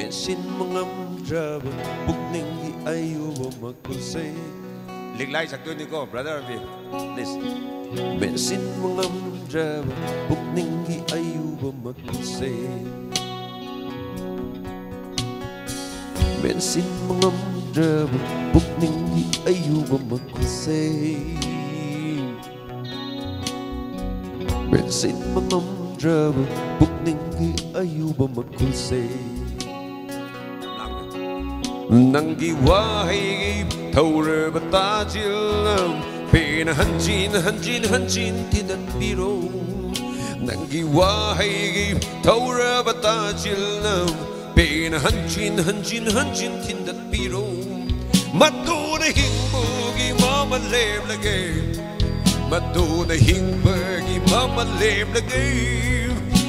Menshinba Ngamdraba pukningi ayuba magkusay. Liglay sa ni ko, brother Arvin. Please. Menshinba Ngamdraba pukningi ayuba magkusay. Menshinba Ngamdraba pukningi ayuba magkusay. Menshinba Ngamdraba pukningi ayuba magkusay. Nangi wahay thawre batajil pena hanjin tinan biro. Nangi wahay thawre batajil pena hanjin tinan biro. Matuna hingbugi mama lem lage. Matuna hingbugi mama lem lage.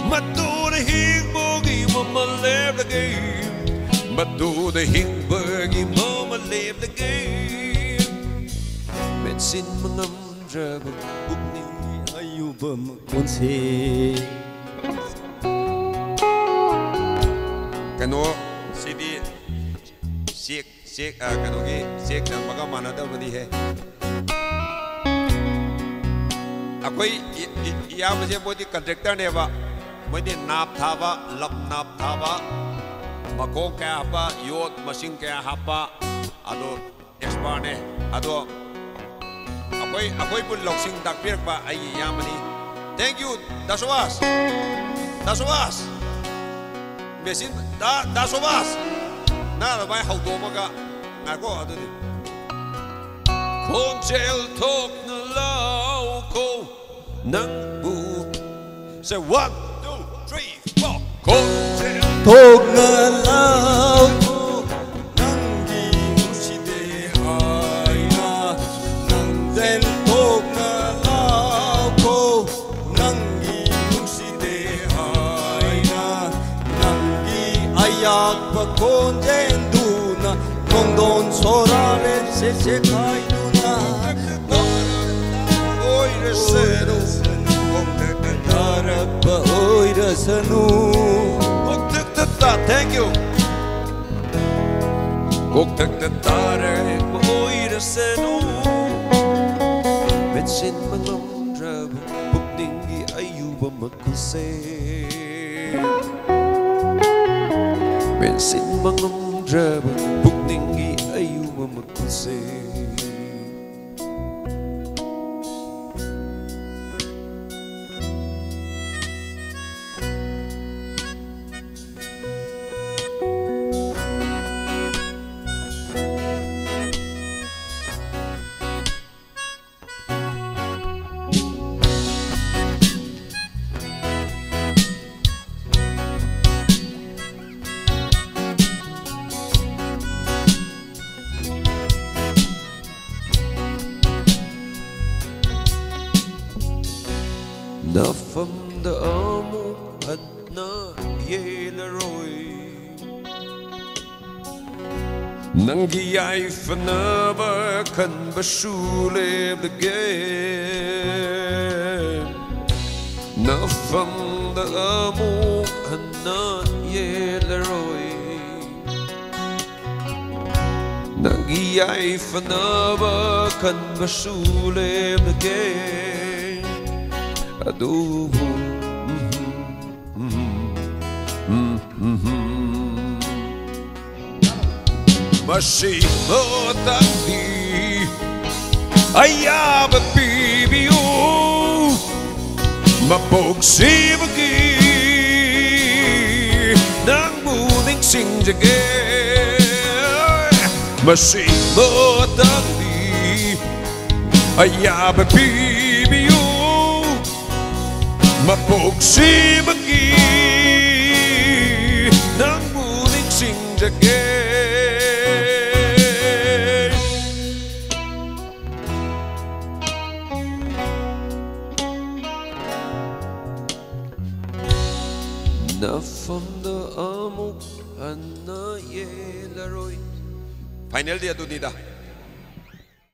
Matuna hingbugi mama lem lage. Matuna hingbugi mama lem lage. Menshinba Ngamdraba pukningi ayuba magkusay. Kano CD Sheikh kano ki Sheikh na baka manada bani hai. Akoi iya mujhe bodi contractor ne ba mujhe nap thaba lap nap thaba makong kaya hapa yot machine kaya hapa ado expert ne ado akoi pun loksing dakpir ba ai iya mani. Thank you Dasowas mesin Dasowas na bai hau do ma ga ngai ko adu ni Konjel tok na lau ko nang bu. Say 1, 2, 3, 4. Konjel tok na lau ko nangi uside hai na nangden tok na lau ko nangi uside hai na nangi ayak pa konjen duna kongdon sorare se kai duna oi resero tarak pa oi rasanu. Thank you. Kok tak tatare oi rasanu. Menshinba Ngamdraba pukningi ayuba magkusay. Menshinba Ngamdraba pukningi ayuba magkusay. Na from the amo at na yelaroi. Nangi ay fanaba kan basule the game. Na from the amo at na yelaroi. Nangi ay fanaba kan basule the game. Adubo Menshinba Ngamdraba ayaba bibiyo mapogsibagi nang muling singjage. Menshinba Ngamdraba ayaba bibiyo mapogsibagi nang muling singjage. Na from the amok ana yelaroi. Final dia tu ni dah.